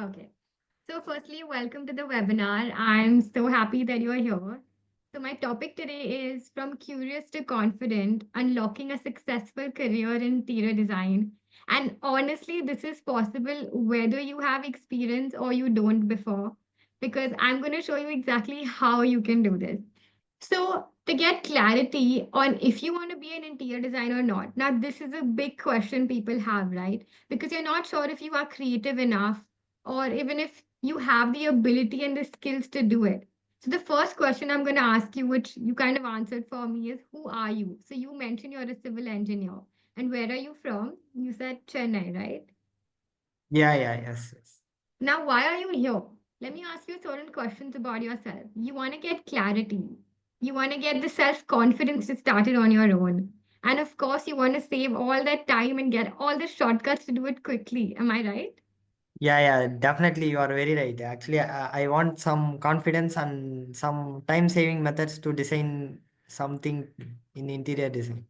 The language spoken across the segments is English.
Okay. So, firstly, welcome to the webinar. I'm so happy that you're here. So, my topic today is From Curious to Confident, Unlocking a Successful Career in Interior Design. And honestly, this is possible whether you have experience or you don't before, because I'm going to show you exactly how you can do this. So, to get clarity on if you want to be an interior designer or not, now this is a big question people have, right? Because you're not sure if you are creative enough or even if you have the ability and the skills to do it. So, the first question I'm going to ask you, which you kind of answered for me, is who are you? So, you mentioned you're a civil engineer. And where are you from? You said Chennai, right? Yes. Now, why are you here? Let me ask you certain questions about yourself. You want to get clarity. You want to get the self confidence to start it on your own. And of course, you want to save all that time and get all the shortcuts to do it quickly. Am I right? Definitely, you are very right. Actually, I want some confidence and some time-saving methods to design something in interior design.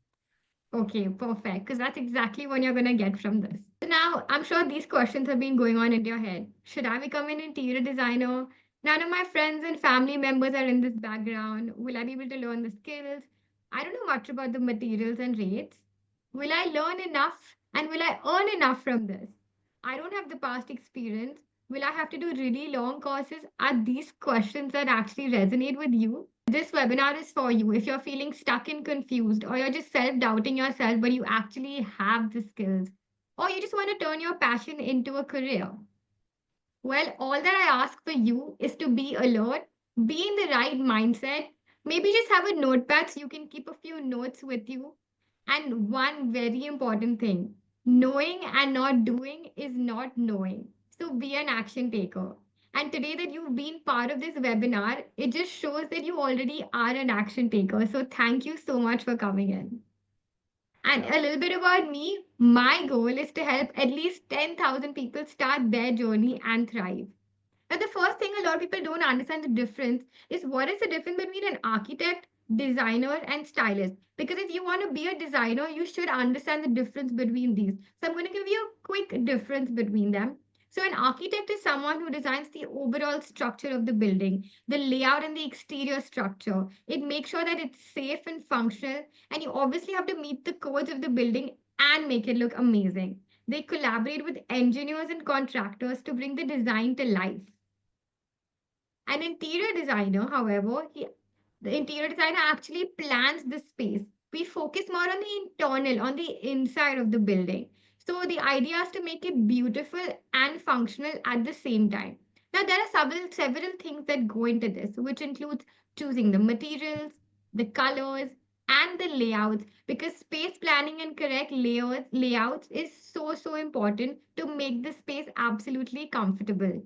Okay, perfect. Because that's exactly what you're going to get from this. So now, I'm sure these questions have been going on in your head. Should I become an interior designer? None of my friends and family members are in this background. Will I be able to learn the skills? I don't know much about the materials and rates. Will I learn enough? And will I earn enough from this? I don't have the past experience. Will I have to do really long courses? Are these questions that actually resonate with you? This webinar is for you if you're feeling stuck and confused, or you're just self doubting yourself, but you actually have the skills, or you just want to turn your passion into a career. Well, all that I ask for you is to be alert, be in the right mindset, maybe just have a notepad so you can keep a few notes with you. And one very important thing, knowing and not doing is not knowing. So be an action taker. And today, that you've been part of this webinar, it just shows that you already are an action taker. So thank you so much for coming in. And a little bit about me, my goal is to help at least 10,000 people start their journey and thrive. Now, the first thing a lot of people don't understand the difference is what is the difference between an architect, designer, and stylist. Because if you want to be a designer, you should understand the difference between these. So, I'm going to give you a quick difference between them. So, an architect is someone who designs the overall structure of the building, the layout and the exterior structure. It makes sure that it's safe and functional, and you obviously have to meet the codes of the building and make it look amazing. They collaborate with engineers and contractors to bring the design to life. An interior designer, however, the interior designer actually plans the space. We focus more on the internal, on the inside of the building. So the idea is to make it beautiful and functional at the same time. Now there are several things that go into this, which includes choosing the materials, the colors, and the layouts, because space planning and correct layouts is so important to make the space absolutely comfortable.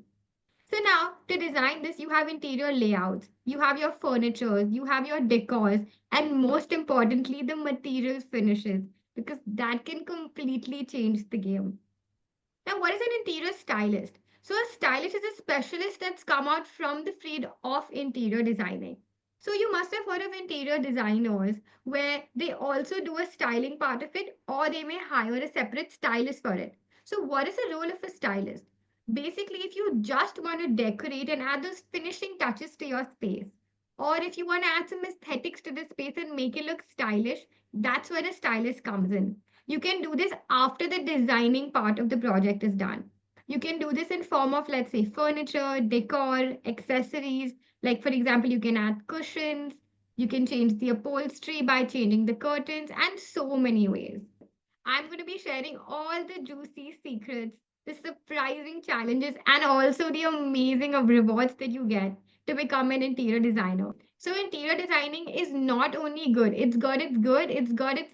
So now to design this, you have interior layouts, you have your furniture, you have your decors, and most importantly, the materials finishes, because that can completely change the game. Now, what is an interior stylist? So a stylist is a specialist that's come out from the field of interior designing. So you must have heard of interior designers where they also do a styling part of it, or they may hire a separate stylist for it. So what is the role of a stylist? Basically, if you just want to decorate and add those finishing touches to your space, or if you want to add some aesthetics to the space and make it look stylish, that's where a stylist comes in. You can do this after the designing part of the project is done. You can do this in form of, let's say, furniture, decor, accessories. Like for example, you can add cushions, you can change the upholstery by changing the curtains, and so many ways. I'm going to be sharing all the juicy secrets, the surprising challenges, and also the amazing of rewards that you get to become an interior designer. So, interior designing is not only good, it's got its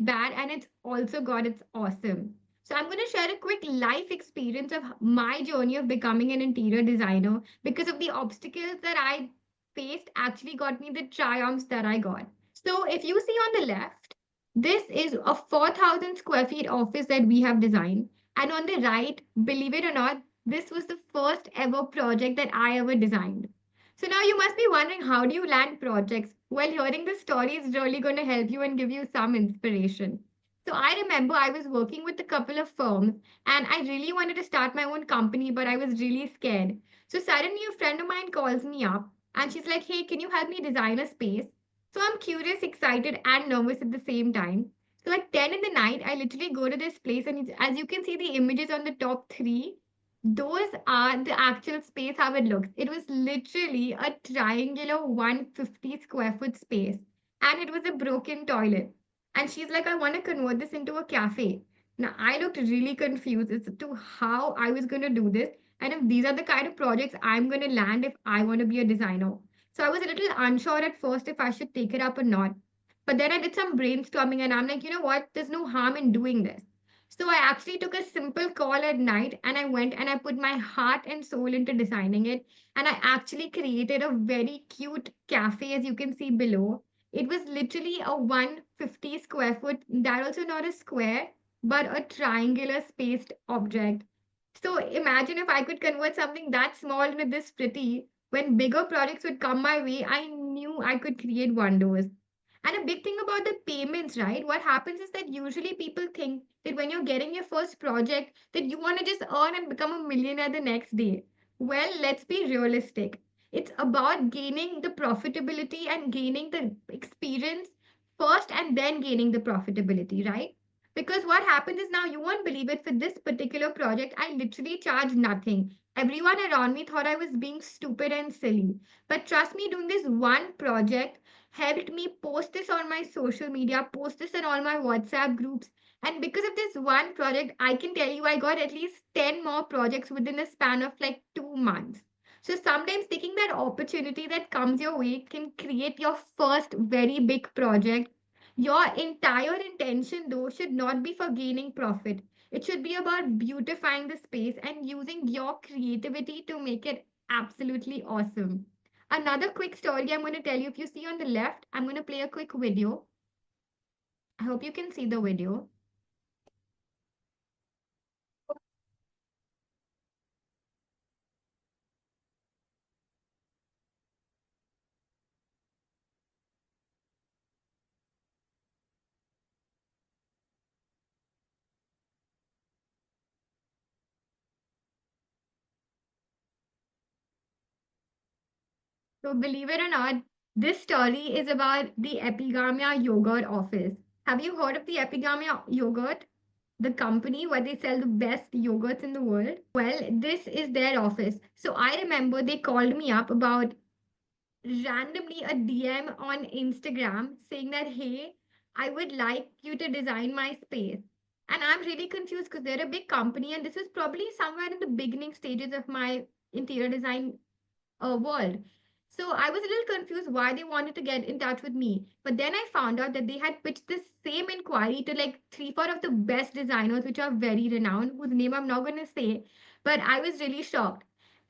bad, and it's also got its awesome. So, I'm going to share a quick life experience of my journey of becoming an interior designer, because of the obstacles that I faced actually got me the triumphs that I got. So, if you see on the left, this is a 4,000 square feet office that we have designed. And on the right, believe it or not, this was the first ever project that I ever designed. So now you must be wondering, how do you land projects? Well, hearing this story is really going to help you and give you some inspiration. So I remember I was working with a couple of firms and I really wanted to start my own company, but I was really scared. So suddenly a friend of mine calls me up and she's like, "Hey, can you help me design a space?" So I'm curious, excited, and nervous at the same time. So at 10 in the night, I literally go to this place, and as you can see, the images on the top three, those are the actual space how it looks. It was literally a triangular 150 square foot space, and it was a broken toilet. And she's like, "I want to convert this into a cafe." Now, I looked really confused as to how I was going to do this and if these are the kind of projects I'm going to land if I want to be a designer. So I was a little unsure at first if I should take it up or not. But then I did some brainstorming and I'm like, you know what? There's no harm in doing this. So I actually took a simple call at night and I went and I put my heart and soul into designing it. And I actually created a very cute cafe, as you can see below. It was literally a 150 square foot, that also not a square, but a triangular spaced object. So imagine if I could convert something that small into this pretty, when bigger projects would come my way, I knew I could create wonders. And a big thing about the payments, right? What happens is that usually people think that when you're getting your first project, that you want to just earn and become a millionaire the next day. Well, let's be realistic. It's about gaining the profitability and gaining the experience first and then gaining the profitability, right? Because what happens is now you won't believe it for this particular project, I literally charged nothing. Everyone around me thought I was being stupid and silly. But trust me, doing this one project helped me post this on my social media, post this in all my WhatsApp groups. And because of this one project, I can tell you I got at least 10 more projects within a span of like 2 months. So sometimes taking that opportunity that comes your way can create your first very big project. Your entire intention, though, should not be for gaining profit. It should be about beautifying the space and using your creativity to make it absolutely awesome. Another quick story I'm going to tell you. If you see on the left, I'm going to play a quick video. I hope you can see the video. So, believe it or not, this story is about the Epigamia yogurt office. Have you heard of the Epigamia yogurt? The company where they sell the best yogurts in the world? Well, this is their office. So, I remember they called me up about randomly a DM on Instagram saying that, "Hey, I would like you to design my space." And I'm really confused because they're a big company, and this was probably somewhere in the beginning stages of my interior design world. So I was a little confused why they wanted to get in touch with me. But then I found out that they had pitched this same inquiry to like three, four of the best designers, which are very renowned, whose name I'm not going to say. But I was really shocked.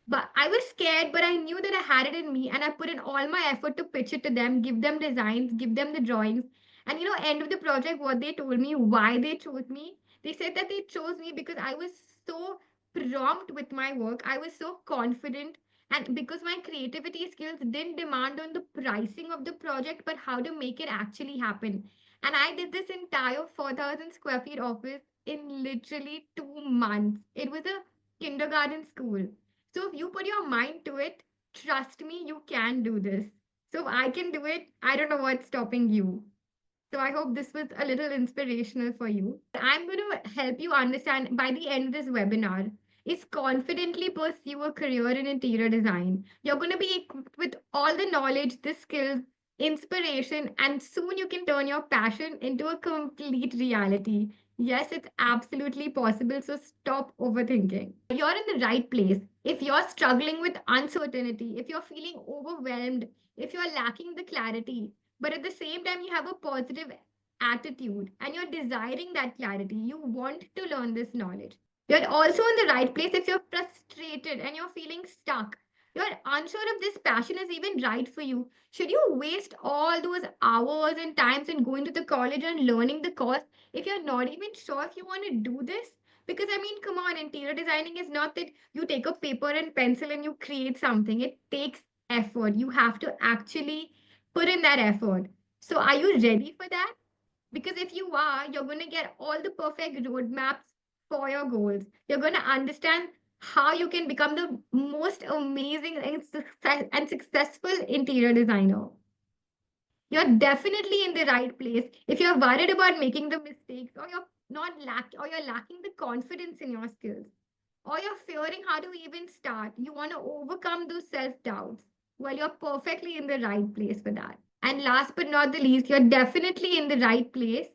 But I was scared, but I knew that I had it in me, and I put in all my effort to pitch it to them, give them designs, give them the drawings. And end of the project, what they told me, why they chose me, they said that they chose me because I was so prompt with my work. I was so confident, and because my creativity skills didn't demand on the pricing of the project, but how to make it actually happen. And I did this entire 4,000 square feet office in literally 2 months. It was a kindergarten school. So if you put your mind to it, trust me, you can do this. So if I can do it, I don't know what's stopping you. So I hope this was a little inspirational for you. I'm going to help you understand by the end of this webinar is confidently pursue a career in interior design. You're going to be equipped with all the knowledge, the skills, inspiration, and soon you can turn your passion into a complete reality. Yes, it's absolutely possible, so stop overthinking. You're in the right place. If you're struggling with uncertainty, if you're feeling overwhelmed, if you're lacking the clarity, but at the same time you have a positive attitude and you're desiring that clarity, you want to learn this knowledge, you're also in the right place. If you're frustrated and you're feeling stuck, you're unsure if this passion is even right for you, should you waste all those hours and times in going to the college and learning the course if you're not even sure if you want to do this? Because I mean, come on, interior designing is not that you take a paper and pencil and you create something. It takes effort. You have to actually put in that effort. So, are you ready for that? Because if you are, you're going to get all the perfect roadmaps for your goals. You're going to understand how you can become the most amazing and successful interior designer. You're definitely in the right place. If you're worried about making the mistakes, or you're lacking the confidence in your skills, or you're fearing how to even start, you want to overcome those self-doubts, well, you're perfectly in the right place for that. And last but not the least, you're definitely in the right place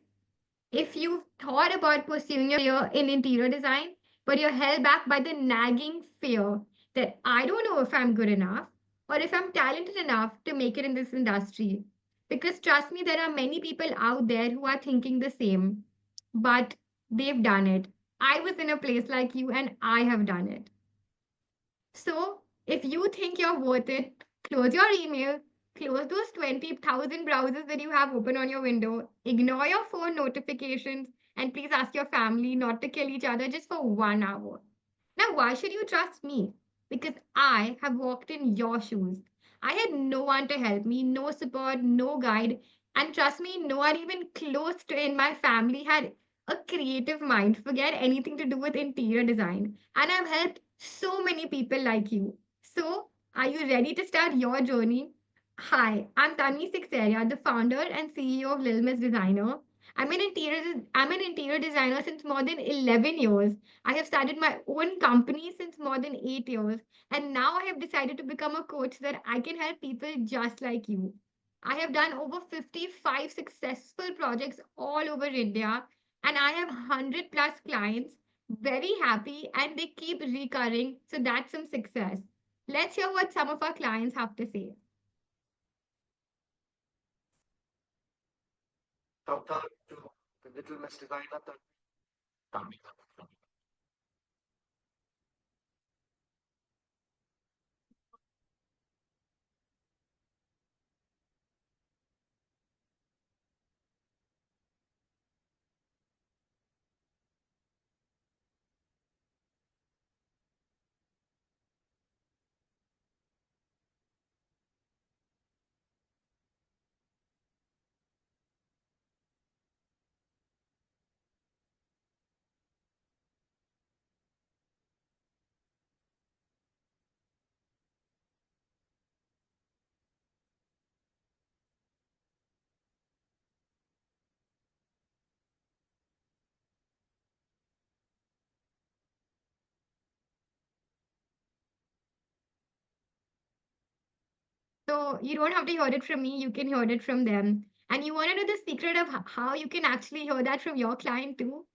if you've thought about pursuing your career in interior design, but you're held back by the nagging fear that I don't know if I'm good enough or if I'm talented enough to make it in this industry. Because trust me, there are many people out there who are thinking the same, but they've done it. I was in a place like you and I have done it. So, if you think you're worth it, close your email, close those 20,000 browsers that you have open on your window, ignore your phone notifications, and please ask your family not to kill each other just for 1 hour. Now, why should you trust me? Because I have walked in your shoes. I had no one to help me, no support, no guide, and trust me, no one even close to in my family had a creative mind. Forget anything to do with interior design. And I've helped so many people like you. So, are you ready to start your journey? Hi, I'm Tanvi Sixeria, the founder and CEO of Lil Miss Designer. I'm an interior designer since more than 11 years. I have started my own company since more than 8 years, and now I have decided to become a coach so that I can help people just like you. I have done over 55 successful projects all over India, and I have 100 plus clients, very happy, and they keep recurring, so that's some success. Let's hear what some of our clients have to say. So you don't have to hear it from me, you can hear it from them. And you want to know the secret of how you can actually hear that from your client too?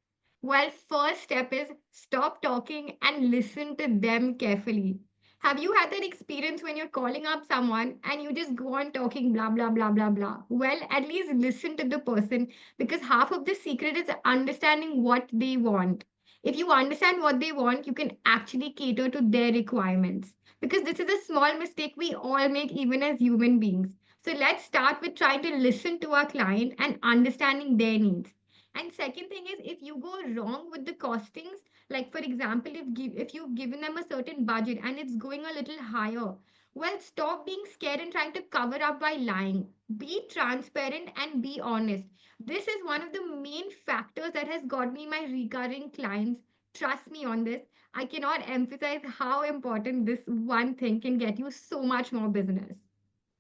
Well, first step is stop talking and listen to them carefully. Have you had that experience when you're calling up someone and you just go on talking blah blah blah blah blah? Well, at least listen to the person, because half of the secret is understanding what they want. If you understand what they want, you can actually cater to their requirements, because this is a small mistake we all make even as human beings. So let's start with trying to listen to our client and understanding their needs. And second thing is, if you go wrong with the costings, like for example, if you've given them a certain budget and it's going a little higher, well, stop being scared and trying to cover up by lying. Be transparent and be honest. This is one of the main factors that has got me my recurring clients. Trust me on this. I cannot emphasize how important this one thing can get you so much more business.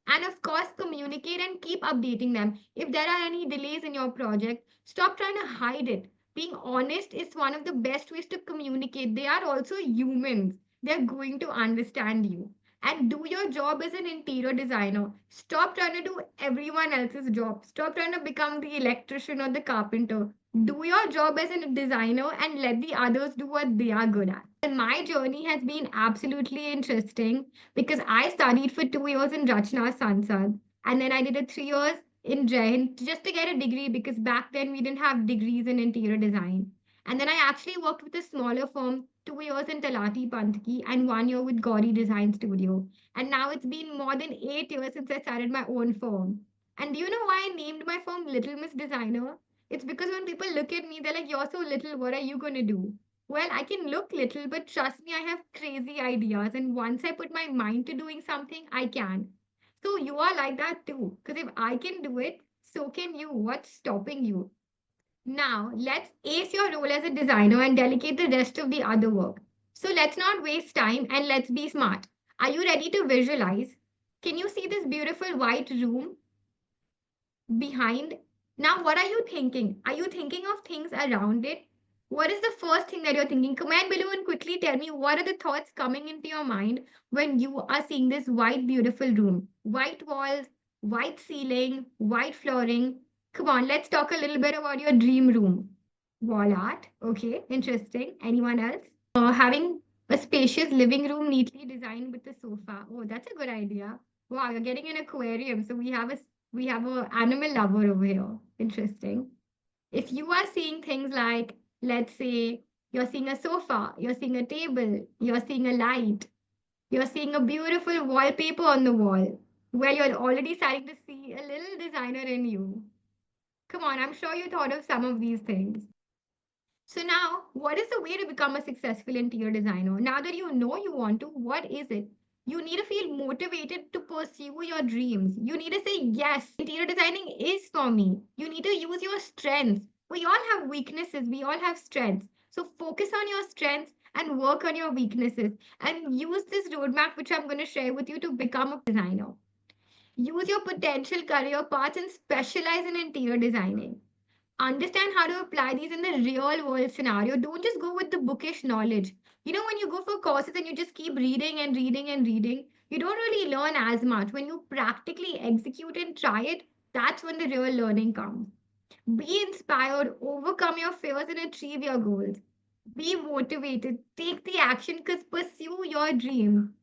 And of course, communicate and keep updating them. If there are any delays in your project, stop trying to hide it. Being honest is one of the best ways to communicate. They are also humans, they're going to understand you. And do your job as an interior designer. Stop trying to do everyone else's job. Stop trying to become the electrician or the carpenter. Do your job as a designer and let the others do what they are good at. And my journey has been absolutely interesting because I studied for 2 years in Rachna Sansad, and then I did a 3 years in Jain just to get a degree, because back then we didn't have degrees in interior design. And then I actually worked with a smaller firm, 2 years in Talati Pantki and 1 year with Gauri Design Studio. And now it's been more than 8 years since I started my own firm. And do you know why I named my firm Little Miss Designer? It's because when people look at me, they're like, "You're so little, what are you going to do?" Well, I can look little, but trust me, I have crazy ideas. And once I put my mind to doing something, I can. So you are like that too. Because if I can do it, So can you. What's stopping you? Now, let's ace your role as a designer and delegate the rest of the other work. So let's not waste time and let's be smart. Are you ready to visualize? Can you see this beautiful white room behind? Now, what are you thinking? Are you thinking of things around it? What is the first thing that you're thinking? Comment below and quickly tell me what are the thoughts coming into your mind when you are seeing this white, beautiful room. White walls, white ceiling, white flooring. Come on, let's talk a little bit about your dream room. Wall art. Okay, interesting. Anyone else? Having a spacious living room neatly designed with a sofa. Oh, that's a good idea. Wow, you're getting an aquarium. So we have a animal lover over here. Interesting. If you are seeing things like, let's say, you're seeing a sofa, you're seeing a table, you're seeing a light, you're seeing a beautiful wallpaper on the wall, well, you're already starting to see a little designer in you. Come on, I'm sure you thought of some of these things. So now, what is the way to become a successful interior designer? Now that you know you want to, what is it? You need to feel motivated to pursue your dreams. You need to say, yes, interior designing is for me. You need to use your strengths. We all have weaknesses, we all have strengths. So focus on your strengths and work on your weaknesses and use this roadmap, which I'm going to share with you, to become a designer. Use your potential career paths and specialize in interior designing. Understand how to apply these in the real world scenario. Don't just go with the bookish knowledge. You know, when you go for courses and you just keep reading and reading and reading, you don't really learn as much. When you practically execute and try it, that's when the real learning comes. Be inspired, overcome your fears, and achieve your goals. Be motivated, take the action, because pursue your dream.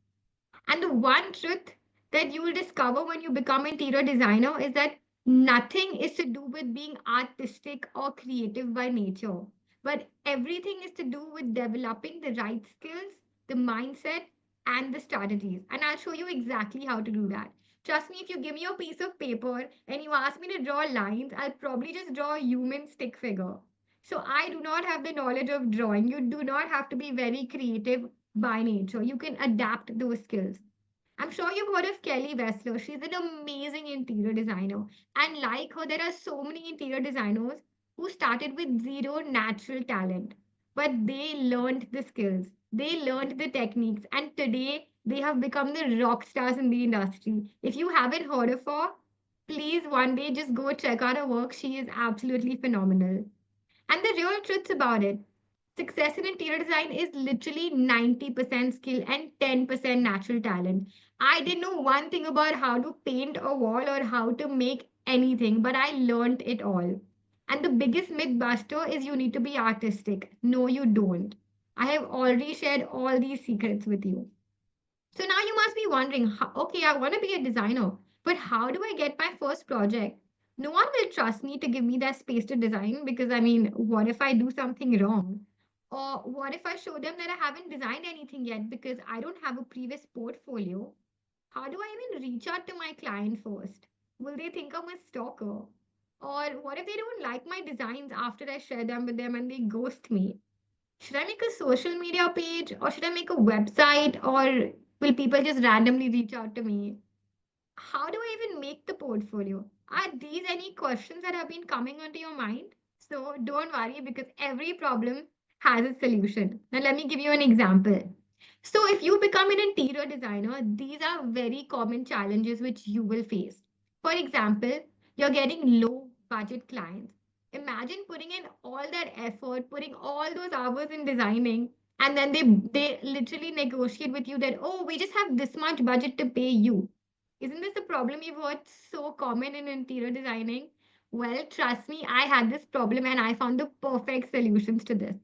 And the one truth that you will discover when you become an interior designer is that nothing is to do with being artistic or creative by nature, but everything is to do with developing the right skills, the mindset, and the strategies. And I'll show you exactly how to do that. Trust me, if you give me a piece of paper and you ask me to draw lines, I'll probably just draw a human stick figure. So I do not have the knowledge of drawing. You do not have to be very creative by nature. You can adapt those skills. I'm sure you've heard of Kelly Wessler. She's an amazing interior designer. And like her, there are so many interior designers who started with zero natural talent. But they learned the skills, they learned the techniques, and today they have become the rock stars in the industry. If you haven't heard of her, please one day just go check out her work. She is absolutely phenomenal. And the real truths about it, success in interior design is literally 90% skill and 10% natural talent. I didn't know one thing about how to paint a wall or how to make anything, but I learned it all. And the biggest myth buster is you need to be artistic. No, you don't. I have already shared all these secrets with you. So now you must be wondering, okay, I want to be a designer, but how do I get my first project? No one will trust me to give me that space to design because I mean, what if I do something wrong? Or what if I show them that I haven't designed anything yet because I don't have a previous portfolio? How do I even reach out to my client first? Will they think I'm a stalker? Or what if they don't like my designs after I share them with them and they ghost me? Should I make a social media page or should I make a website or will people just randomly reach out to me? How do I even make the portfolio? Are these any questions that have been coming onto your mind? So don't worry because every problem has a solution. Now, let me give you an example. So, if you become an interior designer, these are very common challenges which you will face. For example, you're getting low budget clients. Imagine putting in all that effort, putting all those hours in designing, and then they literally negotiate with you that, oh, we just have this much budget to pay you. Isn't this a problem you've heard so common in interior designing? Well, trust me, I had this problem and I found the perfect solutions to this.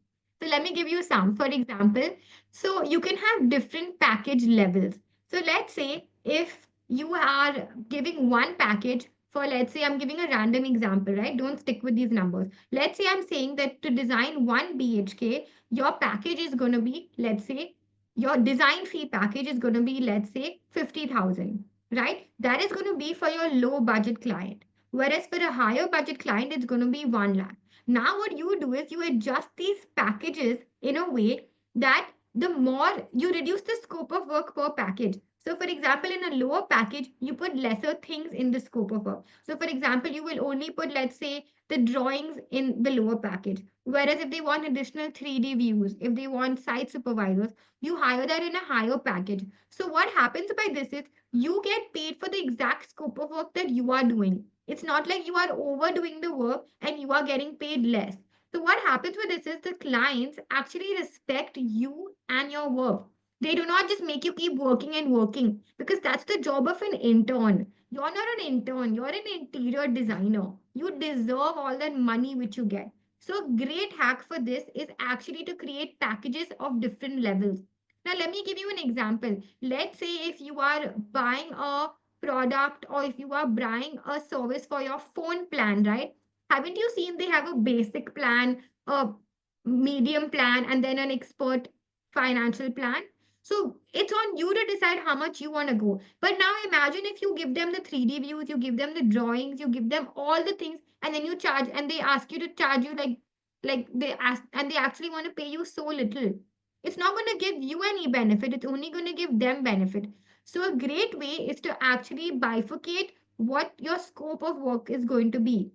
So let me give you some. For example, so you can have different package levels. So let's say if you are giving one package for, let's say I'm giving a random example, right? Don't stick with these numbers. Let's say I'm saying that to design one BHK, your package is going to be, let's say, your design fee package is going to be, let's say, 50,000, right? That is going to be for your low budget client. Whereas for a higher budget client, it's going to be 1 lakh. Now, what you do is you adjust these packages in a way that the more you reduce the scope of work per package. So, for example, example, in a lower package, you put lesser things in the scope of work. So, for example, you will only put, let's say, the drawings in the lower package. Whereas if they want additional 3D views, if they want site supervisors, you hire that in a higher package. So, what happens by this is you get paid for the exact scope of work that you are doing. It's not like you are overdoing the work and you are getting paid less. So, what happens with this is the clients actually respect you and your work. They do not just make you keep working and working because that's the job of an intern. You're not an intern, you're an interior designer. You deserve all that money which you get. So, a great hack for this is actually to create packages of different levels. Now, let me give you an example. Let's say if you are buying a product or if you are buying a service for your phone plan, right? Haven't you seen they have a basic plan, a medium plan, and then an expert financial plan? So it's on you to decide how much you want to go. But now imagine if you give them the 3D views, you give them the drawings, you give them all the things, and then you charge, and they ask you to charge you like they ask, and they actually want to pay you so little. It's not going to give you any benefit. It's only going to give them benefit. So a great way is to actually bifurcate what your scope of work is going to be.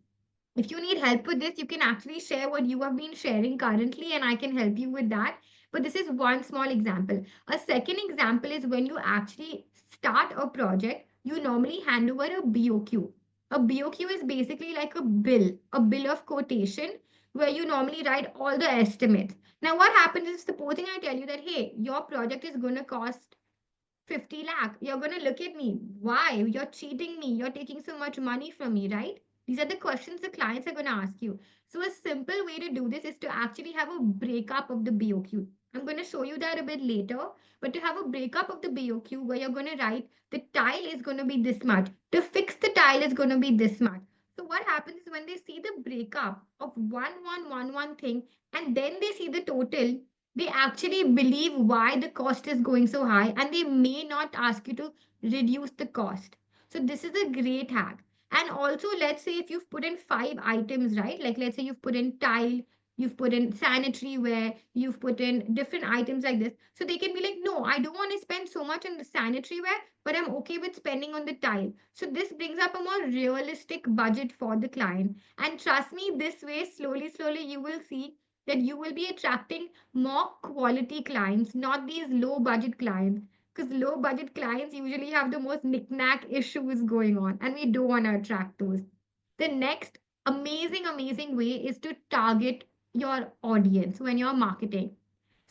If you need help with this, you can actually share what you have been sharing currently, and I can help you with that. But this is one small example. A second example is when you actually start a project, you normally hand over a BOQ. A BOQ is basically like a bill of quotation, where you normally write all the estimates. Now, what happens is, supposing I tell you that, hey, your project is going to cost 50 lakh. You're going to look at me. Why? You're cheating me. You're taking so much money from me, right? These are the questions the clients are going to ask you. So, a simple way to do this is to actually have a breakup of the BOQ. I'm going to show you that a bit later. But to have a breakup of the BOQ where you're going to write the tile is going to be this much. To fix the tile is going to be this much. So, what happens is when they see the breakup of 1111 thing and then they see the total, they actually believe why the cost is going so high and they may not ask you to reduce the cost. So this is a great hack. And also, let's say if you've put in 5 items, right? Like let's say you've put in tile, you've put in sanitary ware, you've put in different items like this. So they can be like, no, I don't want to spend so much on the sanitary ware, but I'm okay with spending on the tile. So this brings up a more realistic budget for the client. And trust me, this way, slowly, slowly, you will see that you will be attracting more quality clients, not these low budget clients. Because low budget clients usually have the most knick-knack issues going on, and we don't want to attract those. The next amazing, amazing way is to target your audience when you're marketing.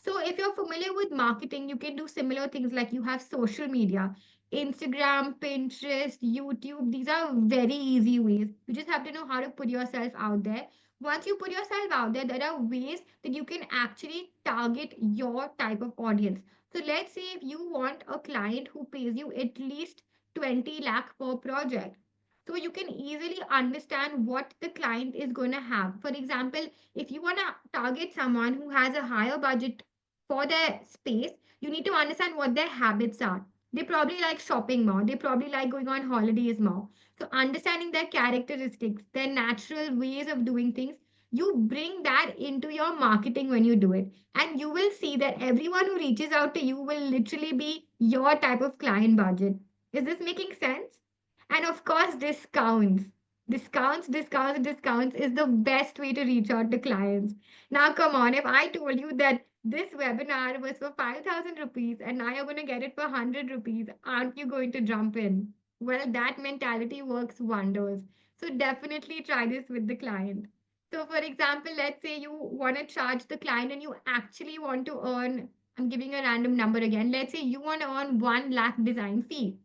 So, if you're familiar with marketing, you can do similar things like you have social media, Instagram, Pinterest, YouTube. These are very easy ways. You just have to know how to put yourself out there. Once you put yourself out there, there are ways that you can actually target your type of audience. So, let's say if you want a client who pays you at least 20 lakh per project. So, you can easily understand what the client is going to have. For example, if you want to target someone who has a higher budget for their space, you need to understand what their habits are. They probably like shopping more. They probably like going on holidays more. So, understanding their characteristics, their natural ways of doing things, you bring that into your marketing when you do it. And you will see that everyone who reaches out to you will literally be your type of client budget. Is this making sense? And of course, discounts. Discounts is the best way to reach out to clients. Now, come on, if I told you that this webinar was for 5,000 rupees and now you're going to get it for 100 rupees, aren't you going to jump in? Well, that mentality works wonders. So, definitely try this with the client. So, for example, let's say you want to charge the client and you actually want to earn, I'm giving a random number again. Let's say you want to earn 1 lakh design fee.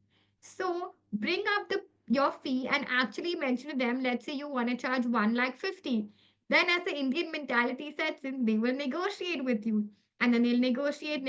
So, bring up your fee and actually mention to them, let's say you want to charge 1 lakh 50. Then as the Indian mentality sets in, they will negotiate with you. And then they'll negotiate.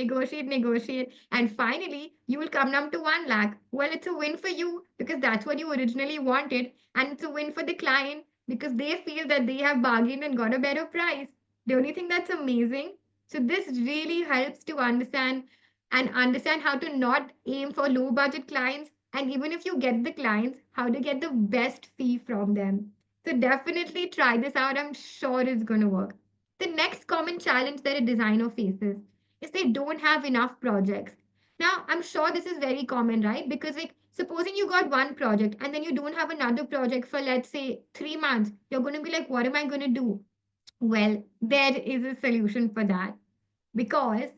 And finally, you will come down to 1 lakh. Well, it's a win for you because that's what you originally wanted. And it's a win for the client because they feel that they have bargained and got a better price. Don't you think that's amazing? So this really helps to understand how to not aim for low budget clients, and even if you get the clients, how to get the best fee from them. So definitely try this out. I'm sure it's going to work. The next common challenge that a designer faces is they don't have enough projects. Now, I'm sure this is very common, right? Because, like, supposing you got one project and then you don't have another project for, let's say, 3 months, you're going to be like, what am I going to do? Well, there is a solution for that because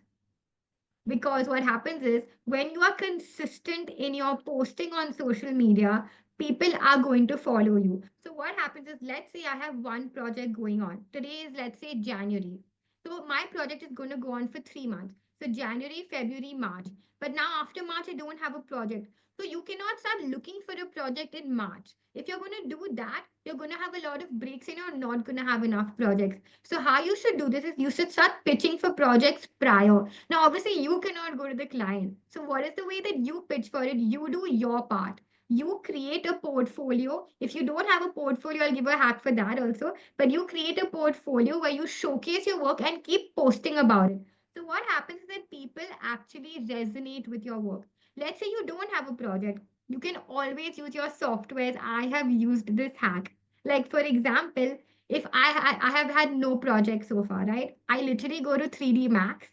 what happens is when you are consistent in your posting on social media, people are going to follow you. So what happens is, let's say I have one project going on. Today is, let's say, January. So my project is going to go on for 3 months. So January, February, March. But now after March, I don't have a project. So you cannot start looking for a project in March. If you're going to do that, you're going to have a lot of breaks and you're not going to have enough projects. So how you should do this is you should start pitching for projects prior. Now, obviously, you cannot go to the client. So, what is the way that you pitch for it? You do your part. You create a portfolio. If you don't have a portfolio, I'll give a hack for that also. But you create a portfolio where you showcase your work and keep posting about it. So, what happens is that people actually resonate with your work. Let's say you don't have a project. You can always use your softwares. I have used this hack. Like, for example, if I have had no project so far, right? I literally go to 3D Max.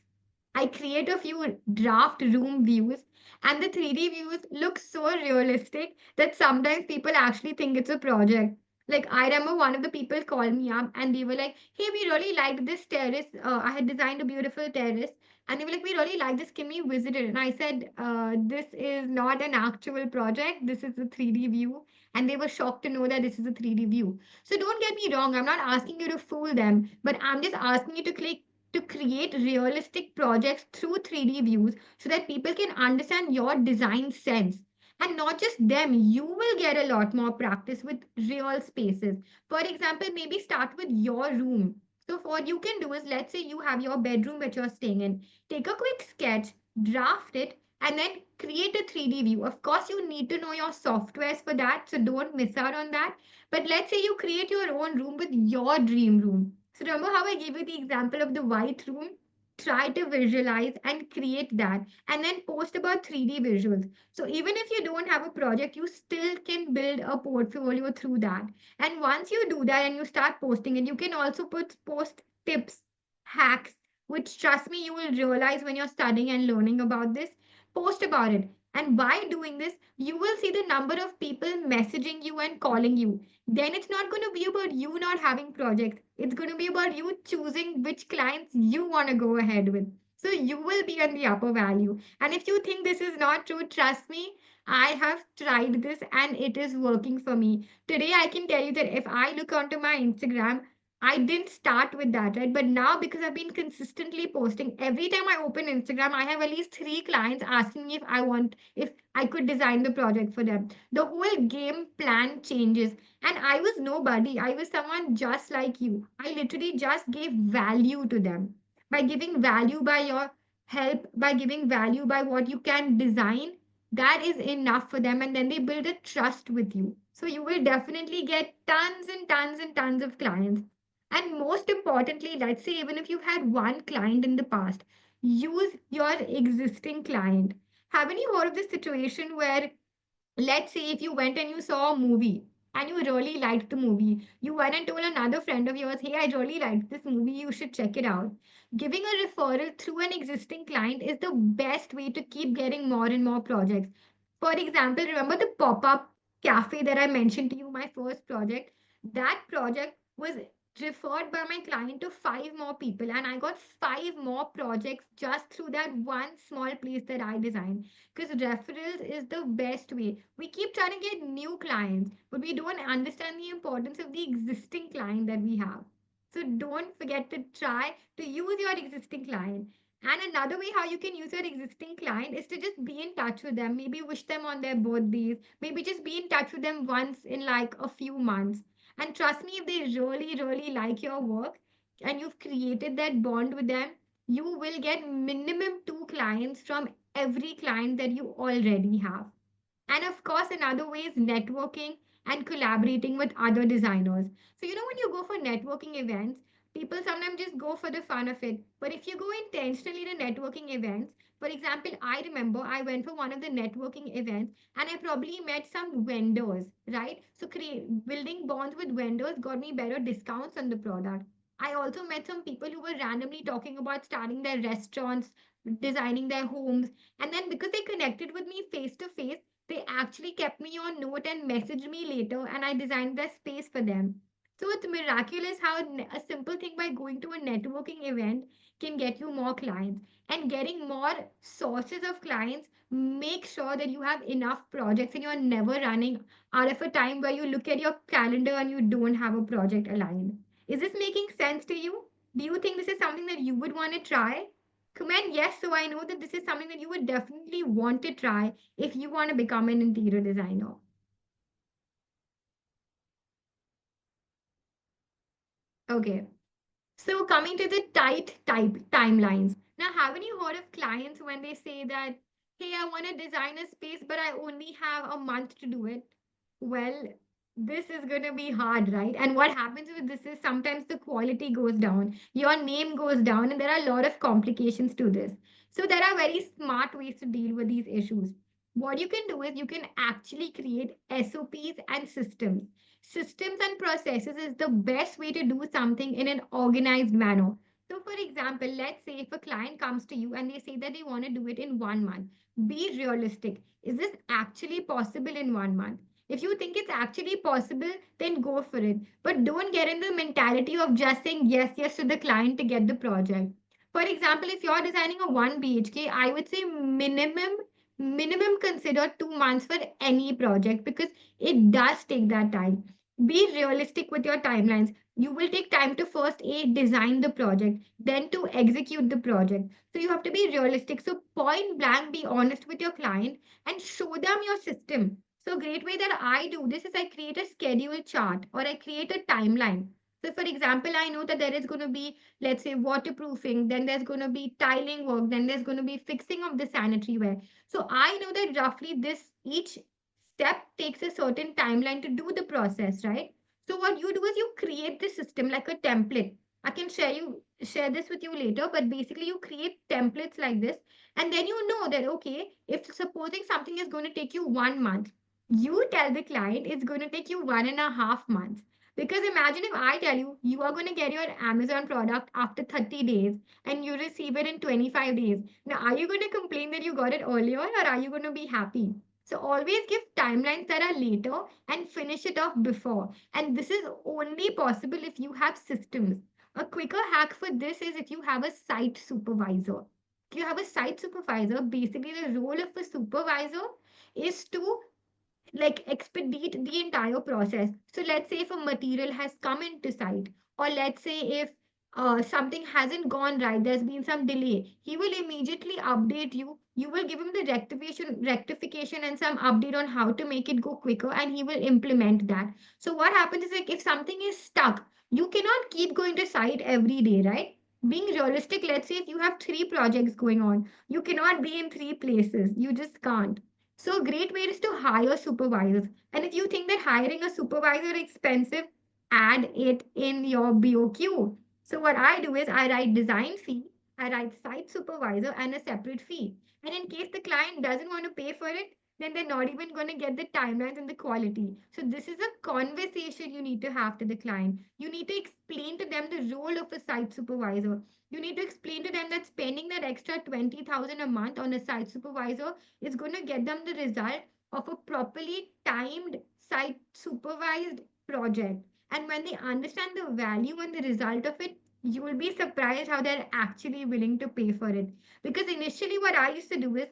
I create a few draft room views, and the 3D views look so realistic that sometimes people actually think it's a project. Like, I remember one of the people called me up and they were like, hey, we really liked this terrace. I had designed a beautiful terrace. And they were like, we really like this. Can we visit it? And I said, this is not an actual project. This is a 3D view. And they were shocked to know that this is a 3D view. So don't get me wrong. I'm not asking you to fool them, but I'm just asking you to click to create realistic projects through 3D views so that people can understand your design sense. And not just them, you will get a lot more practice with real spaces. For example, maybe start with your room. So, what you can do is, let's say you have your bedroom that you're staying in, take a quick sketch, draft it, and then create a 3D view. Of course, you need to know your softwares for that, so don't miss out on that. But let's say you create your own room with your dream room. So remember how I gave you the example of the white room? Try to visualize and create that and then post about 3D visuals. So even if you don't have a project, you still can build a portfolio through that. And once you do that and you start posting it, you can also post tips, hacks, which trust me, you will realize when you're studying and learning about this. Post about it. And by doing this, you will see the number of people messaging you and calling you. Then it's not going to be about you not having projects. It's going to be about you choosing which clients you want to go ahead with. So you will be on the upper value. And if you think this is not true, trust me, I have tried this and it is working for me. Today, I can tell you that if I look onto my Instagram, I didn't start with that, right? But now, because I've been consistently posting, every time I open Instagram, I have at least three clients asking me if I could design the project for them. The whole game plan changes. And I was nobody. I was someone just like you. I literally just gave value to them. By giving value by your help, by giving value by what you can design, that is enough for them. And then they build a trust with you. So you will definitely get tons and tons and tons of clients. And most importantly, let's say even if you've had one client in the past, use your existing client. Haven't you heard of this situation where, let's say, if you went and you saw a movie and you really liked the movie, you went and told another friend of yours, hey, I really liked this movie, you should check it out. Giving a referral through an existing client is the best way to keep getting more and more projects. For example, remember the pop-up cafe that I mentioned to you, my first project? That project was referred by my client to five more people, and I got five more projects just through that one small place that I designed. Because referrals is the best way. We keep trying to get new clients, but we don't understand the importance of the existing client that we have. So don't forget to try to use your existing client. And another way how you can use your existing client is to just be in touch with them. Maybe wish them on their birthdays. Maybe just be in touch with them once in like a few months. And trust me, if they really, really like your work and you've created that bond with them, you will get minimum two clients from every client that you already have. And of course, another way is networking and collaborating with other designers. So, when you go for networking events, people sometimes just go for the fun of it. But if you go intentionally to networking events, for example, I remember I went for one of the networking events and I probably met some vendors, right? So, building bonds with vendors got me better discounts on the product. I also met some people who were randomly talking about starting their restaurants designing their homes. And then because they connected with me face to face, they actually kept me on note and messaged me later, and I designed their space for them. So it's miraculous how a simple thing by going to a networking event can get you more clients, and getting more sources of clients. Make sure that you have enough projects and you're never running out of a time where you look at your calendar and you don't have a project aligned. Is this making sense to you? Do you think this is something that you would want to try? Comment yes, so I know that this is something that you would definitely want to try if you want to become an interior designer. Okay. So coming to the tight type timelines. Now, haven't you heard of clients when they say that, hey, I want to design a space, but I only have a month to do it? Well, this is going to be hard, right? And what happens with this is sometimes the quality goes down, your name goes down, and there are a lot of complications to this. So there are very smart ways to deal with these issues. What you can do is you can actually create SOPs and systems. Systems and processes is the best way to do something in an organized manner. So, for example, let's say if a client comes to you and they say that they want to do it in 1 month, be realistic. Is this actually possible in 1 month? If you think it's actually possible, then go for it. But don't get in the mentality of just saying yes, yes to the client to get the project. For example, if you're designing a 1 BHK, I would say minimum consider 2 months for any project because it does take that time. Be realistic with your timelines. You will take time to first design the project, then to execute the project. So you have to be realistic. So point blank, be honest with your client and show them your system. So a great way that I do this is I create a schedule chart or I create a timeline. So for example, I know that there is going to be, let's say, waterproofing, then there's going to be tiling work, then there's going to be fixing of the sanitary ware. So I know that roughly this each step takes a certain timeline to do the process, right? So what you do is you create the system like a template. I can share this with you later, but basically you create templates like this, and then you know that okay, if supposing something is going to take you 1 month, you tell the client it's going to take you 1.5 months. Because imagine if I tell you you are going to get your Amazon product after 30 days and you receive it in 25 days. Now, are you going to complain that you got it earlier or are you going to be happy? So always give timelines that are later and finish it off before. And this is only possible if you have systems. A quicker hack for this is if you have a site supervisor. If you have a site supervisor, basically the role of a supervisor is to like expedite the entire process. So let's say if a material has come into site, or let's say if something hasn't gone right, there's been some delay, he will immediately update you. You will give him the rectification and some update on how to make it go quicker, and he will implement that. So what happens is like if something is stuck, you cannot keep going to site every day, right? Being realistic, let's say if you have 3 projects going on, you cannot be in 3 places. You just can't. So, a great way is to hire supervisors. And if you think that hiring a supervisor is expensive, add it in your BOQ. So, what I do is I write design fee, I write site supervisor, and a separate fee. And in case the client doesn't want to pay for it, then they're not even going to get the timelines and the quality. So, this is a conversation you need to have to the client. You need to explain to them the role of a site supervisor. You need to explain to them that spending that extra 20,000 a month on a site supervisor is going to get them the result of a properly timed site supervised project. And when they understand the value and the result of it, you will be surprised how they're actually willing to pay for it. Because initially, what I used to do is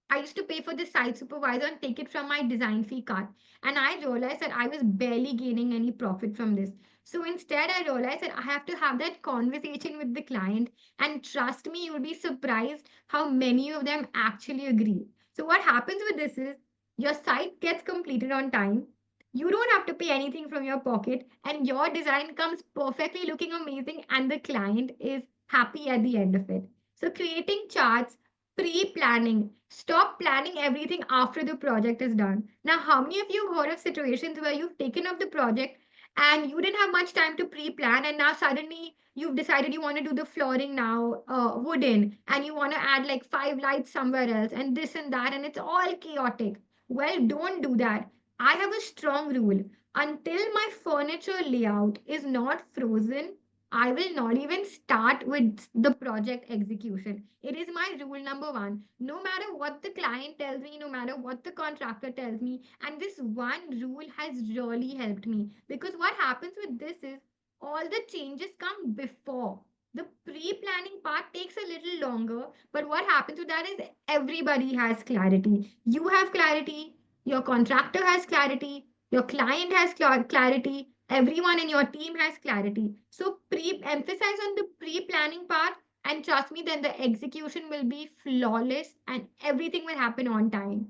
I used to pay for the site supervisor and take it from my design fee card. And I realized that I was barely gaining any profit from this. So instead, I realized that I have to have that conversation with the client. And trust me, you'll be surprised how many of them actually agree. So, what happens with this is your site gets completed on time. You don't have to pay anything from your pocket, and your design comes perfectly looking amazing, and the client is happy at the end of it. So, creating charts, pre-planning. Stop planning everything after the project is done. Now, how many of you heard of situations where you've taken up the project and you didn't have much time to pre-plan, and now suddenly you've decided you want to do the flooring now, wooden, and you want to add like 5 lights somewhere else, and this and that, and it's all chaotic. Well, don't do that. I have a strong rule. Until my furniture layout is not frozen, I will not even start with the project execution. It is my rule number one. No matter what the client tells me, no matter what the contractor tells me, and this one rule has really helped me, because what happens with this is all the changes come before. The pre planning part takes a little longer, but what happens with that is everybody has clarity. You have clarity, your contractor has clarity, your client has clarity, everyone in your team has clarity. So pre emphasize on the pre-planning part, and trust me, then the execution will be flawless and everything will happen on time.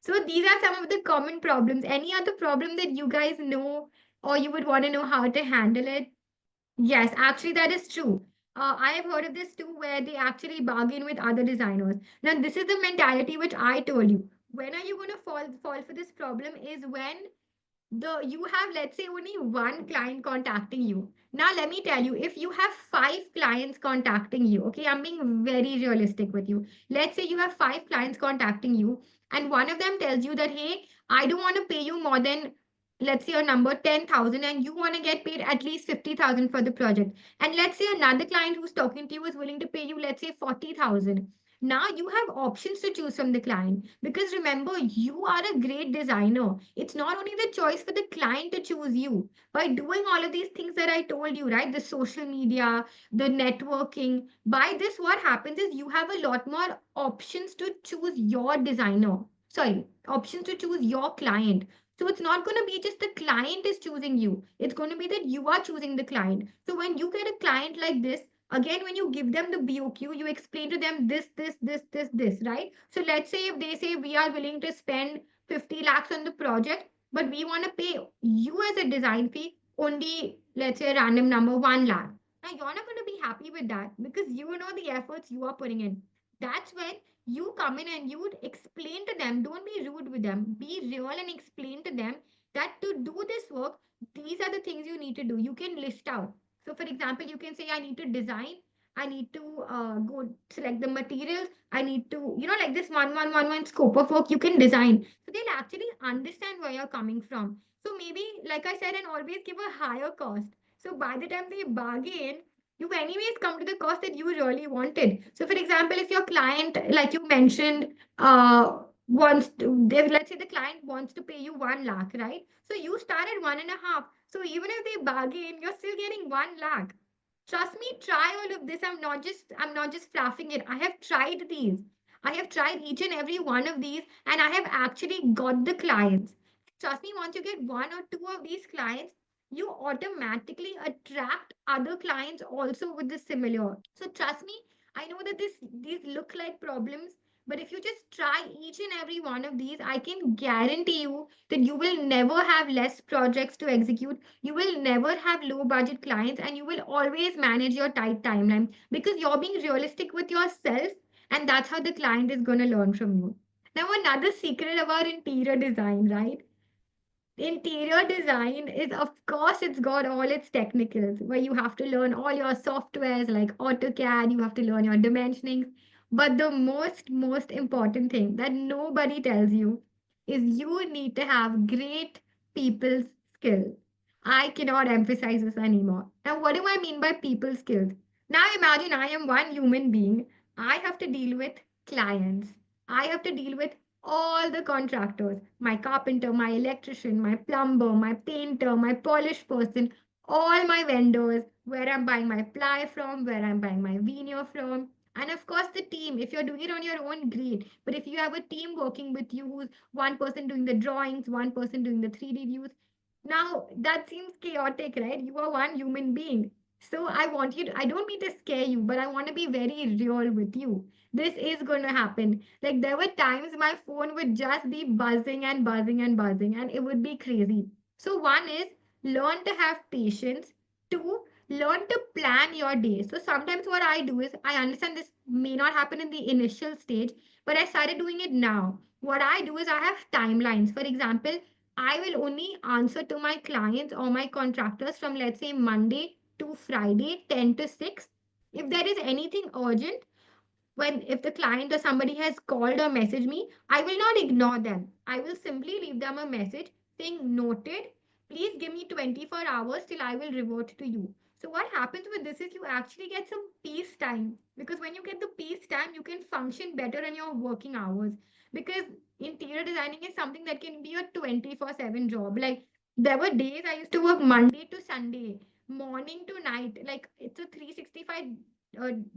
So these are some of the common problems. Any other problem that you guys know or you would want to know how to handle it? Yes, actually, that is true. I have heard of this too, where they actually bargain with other designers. Now, this is the mentality which I told you. When are you going to fall for this problem? Is when the you have, let's say, only one client contacting you. Now let me tell you, if you have five clients contacting you, okay, I'm being very realistic with you. Let's say you have five clients contacting you, and one of them tells you that, hey, I don't want to pay you more than, let's say, your number 10,000, and you want to get paid at least 50,000 for the project. And let's say another client who's talking to you is willing to pay you, let's say, 40,000. Now you have options to choose from the client, because remember, you are a great designer. It's not only the choice for the client to choose you. By doing all of these things that I told you, right? The social media, the networking. By this, what happens is you have a lot more options to choose your designer. Sorry, options to choose your client. So it's not going to be just the client is choosing you. It's going to be that you are choosing the client. So when you get a client like this, again, when you give them the BOQ, you explain to them this, right? So let's say if they say we are willing to spend 50 lakhs on the project, but we want to pay you as a design fee only, let's say a random number, 1 lakh. Now you're not going to be happy with that, because you know the efforts you are putting in. That's when you come in and you would explain to them. Don't be rude with them. Be real and explain to them that to do this work, these are the things you need to do. You can list out. So, for example, you can say, I need to design, I need to go select the materials, I need to, like this one scope of work you can design. So, they'll actually understand where you're coming from. So, maybe, like I said, and always give a higher cost. So, by the time they bargain, you anyways come to the cost that you really wanted. So, for example, if your client, like you mentioned, wants to, let's say the client wants to pay you 1 lakh, right? So you start at 1.5. So even if they bargain, you're still getting 1 lakh. Trust me, try all of this. I'm not just fluffing it. I have tried these. I have tried each and every one of these, and I have actually got the clients. Trust me, once you get one or two of these clients, you automatically attract other clients also with the similar. So trust me, I know that these look like problems, but if you just try each and every one of these, I can guarantee you that you will never have less projects to execute. You will never have low budget clients, and you will always manage your tight timeline, because you're being realistic with yourself, and that's how the client is going to learn from you. Now, another secret about interior design, right? Interior design is, of course, it's got all its technicals where you have to learn all your softwares like AutoCAD, you have to learn your dimensionings. But the most important thing that nobody tells you is you need to have great people's skills. I cannot emphasize this anymore. Now, what do I mean by people skills? Now, imagine I am one human being. I have to deal with clients. I have to deal with all the contractors, my carpenter, my electrician, my plumber, my painter, my polish person, all my vendors, where I'm buying my ply from, where I'm buying my veneer from. And of course, the team. If you're doing it on your own, great. But if you have a team working with you, who's one person doing the drawings, one person doing the 3D views, now that seems chaotic, right? You are one human being. So I want you to, I don't mean to scare you, but I want to be very real with you. This is going to happen. Like there were times my phone would just be buzzing and buzzing and buzzing, and it would be crazy. So, one is learn to have patience. Two, learn to plan your day. So, sometimes what I do is I understand this may not happen in the initial stage, but I started doing it now. What I do is I have timelines. For example, I will only answer to my clients or my contractors from, let's say, Monday to Friday, 10 to 6. If there is anything urgent, when if the client or somebody has called or messaged me, I will not ignore them. I will simply leave them a message saying, noted, please give me 24 hours till I will revert to you. So what happens with this is you actually get some peace time, because when you get the peace time, you can function better in your working hours. Because interior designing is something that can be a 24/7 job. Like there were days I used to work Monday to Sunday, morning to night. Like it's a 365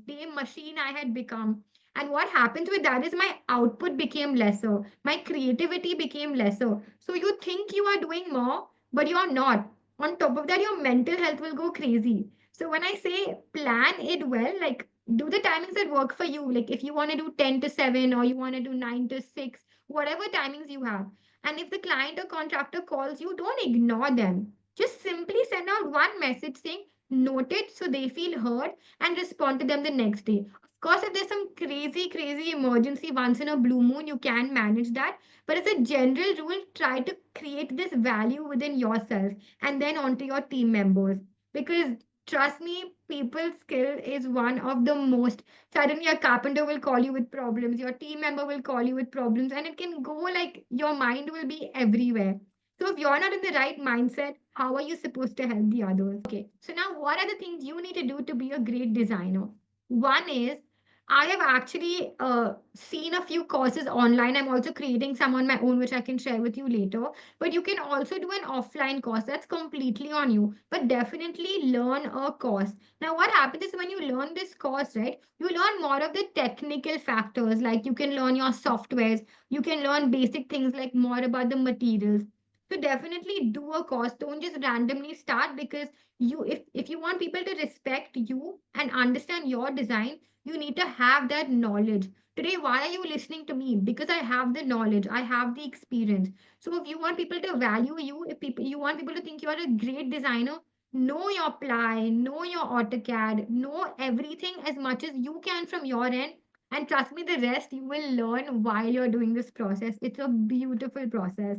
day machine I had become. And what happens with that is my output became lesser, my creativity became lesser. So you think you are doing more, but you are not. On top of that, your mental health will go crazy. So when I say plan it well, like do the timings that work for you. Like if you want to do 10 to 7 or you want to do 9 to 6, whatever timings you have. And if the client or contractor calls you, don't ignore them. Just simply send out one message saying noted, so they feel heard, and respond to them the next day. Of course, if there's some crazy emergency once in a blue moon, you can manage that. But as a general rule, try to create this value within yourself and then onto your team members. Because trust me, people skill is one of the most. Suddenly, a carpenter will call you with problems, your team member will call you with problems, and it can go like your mind will be everywhere. So, if you're not in the right mindset, how are you supposed to help the others? Okay, so now what are the things you need to do to be a great designer? One is I have actually seen a few courses online. I'm also creating some on my own, which I can share with you later. But you can also do an offline course. That's completely on you. But definitely learn a course. Now, what happens is when you learn this course, right, you learn more of the technical factors. Like you can learn your softwares, you can learn basic things like more about the materials. So definitely do a course. Don't just randomly start, because if you want people to respect you and understand your design, you need to have that knowledge. Today, why are you listening to me? Because I have the knowledge, I have the experience. So if you want people to value you, if people you want people to think you are a great designer, know your ply, know your AutoCAD, know everything as much as you can from your end. And trust me, the rest you will learn while you're doing this process. It's a beautiful process.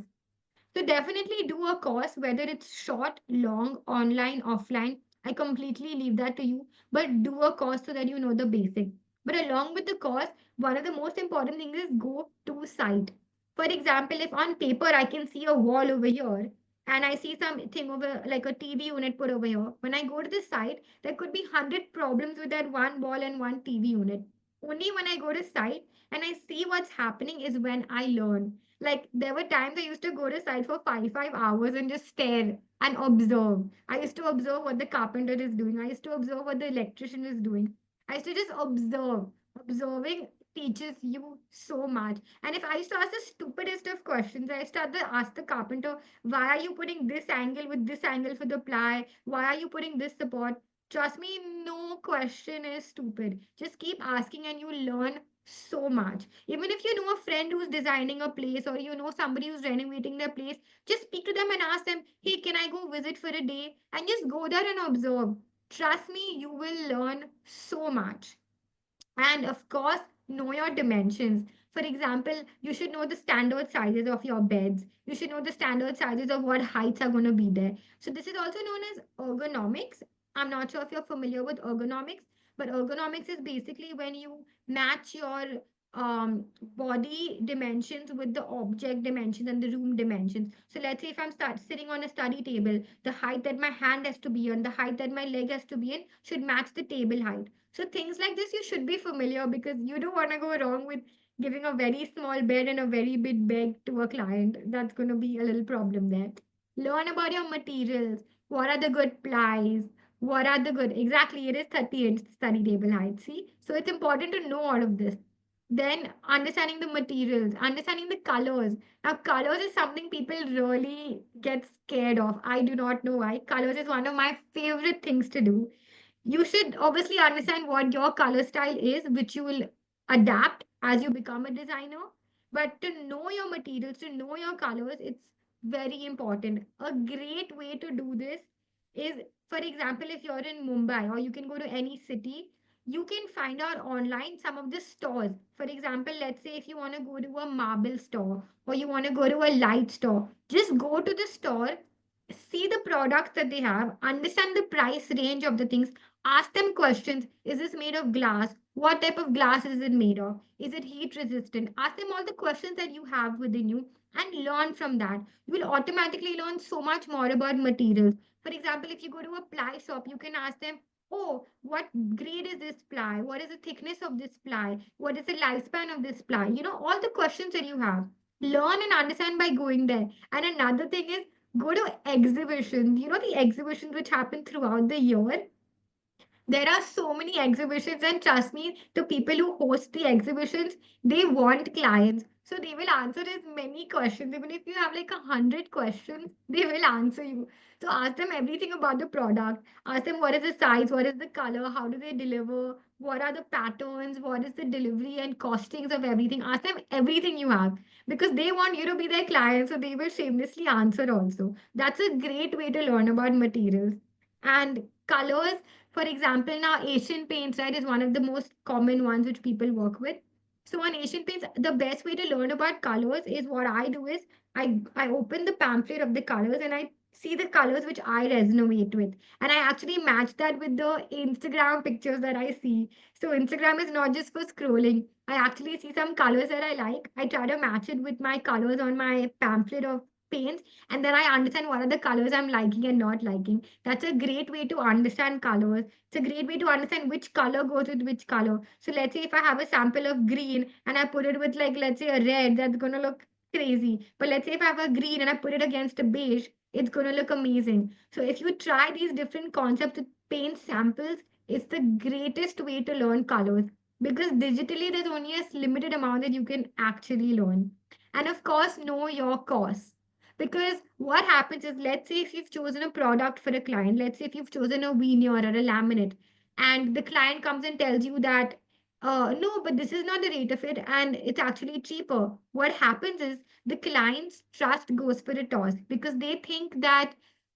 So definitely do a course, whether it's short, long, online, offline. I completely leave that to you. But do a course so that you know the basic. But along with the course, one of the most important things is go to site. For example, if on paper I can see a wall over here and I see something over like a TV unit put over here, when I go to the site, there could be 100 problems with that one wall and one TV unit. Only when I go to site and I see what's happening is when I learn. Like there were times I used to go to site for five hours and just stare and observe. I used to observe what the carpenter is doing. I used to observe what the electrician is doing. I used to just observe. Observing teaches you so much. And if I used to ask the stupidest of questions, I started to ask the carpenter, why are you putting this angle with this angle for the ply? Why are you putting this support? Trust me, no question is stupid. Just keep asking and you learn so much. Even if you know a friend who's designing a place or you know somebody who's renovating their place, just speak to them and ask them, hey, can I go visit for a day? And just go there and observe. Trust me, you will learn so much. And of course, know your dimensions. For example, you should know the standard sizes of your beds. You should know the standard sizes of what heights are going to be there. So, this is also known as ergonomics. I'm not sure if you're familiar with ergonomics, but ergonomics is basically when you match your body dimensions with the object dimensions and the room dimensions. So, let's say if I'm sitting on a study table, the height that my hand has to be on, the height that my leg has to be in should match the table height. So things like this you should be familiar, because you don't want to go wrong with giving a very small bed and a very big bed to a client. That's going to be a little problem there. Learn about your materials. What are the good plies? What are the good? Exactly, it is 30-inch study table height. See? So it's important to know all of this. Then understanding the materials, understanding the colors. Now, colors is something people really get scared of. I do not know why. Colors is one of my favorite things to do. You should obviously understand what your color style is, which you will adapt as you become a designer. But to know your materials, to know your colors, it's very important. A great way to do this is, for example, if you're in Mumbai or you can go to any city, you can find out online some of the stores. For example, let's say if you want to go to a marble store or you want to go to a light store, just go to the store, see the products that they have, understand the price range of the things, ask them questions. Is this made of glass? What type of glass is it made of? Is it heat resistant? Ask them all the questions that you have within you and learn from that. You will automatically learn so much more about materials. For example, if you go to a ply shop, you can ask them, oh, what grade is this ply? What is the thickness of this ply? What is the lifespan of this ply? All the questions that you have. Learn and understand by going there. And another thing is, go to exhibitions. The exhibitions which happen throughout the year. There are so many exhibitions, and trust me, the people who host the exhibitions, they want clients. So they will answer as many questions. Even if you have like 100 questions, they will answer you. So ask them everything about the product. Ask them what is the size, what is the color, how do they deliver, what are the patterns, what is the delivery and costings of everything. Ask them everything you have because they want you to be their client, so they will shamelessly answer also. That's a great way to learn about materials. And colors, for example, now Asian paints, right, is one of the most common ones which people work with. So on Asian paints, the best way to learn about colors is what I do is I open the pamphlet of the colors and I see the colors which I resonate with. And I actually match that with the Instagram pictures that I see. So Instagram is not just for scrolling. I actually see some colors that I like. I try to match it with my colors on my pamphlet of paints, and then I understand what are the colors I'm liking and not liking. That's a great way to understand colors. It's a great way to understand which color goes with which color. So let's say if I have a sample of green and I put it with like let's say a red, that's gonna look crazy. But let's say if I have a green and I put it against a beige, it's gonna look amazing. So if you try these different concepts with paint samples, it's the greatest way to learn colors because digitally there's only a limited amount that you can actually learn. And of course, know your costs. Because what happens is, let's say if you've chosen a product for a client, let's say if you've chosen a veneer or a laminate, and the client comes and tells you that, no, but this is not the rate of it, and it's actually cheaper. What happens is the client's trust goes for a toss because they think that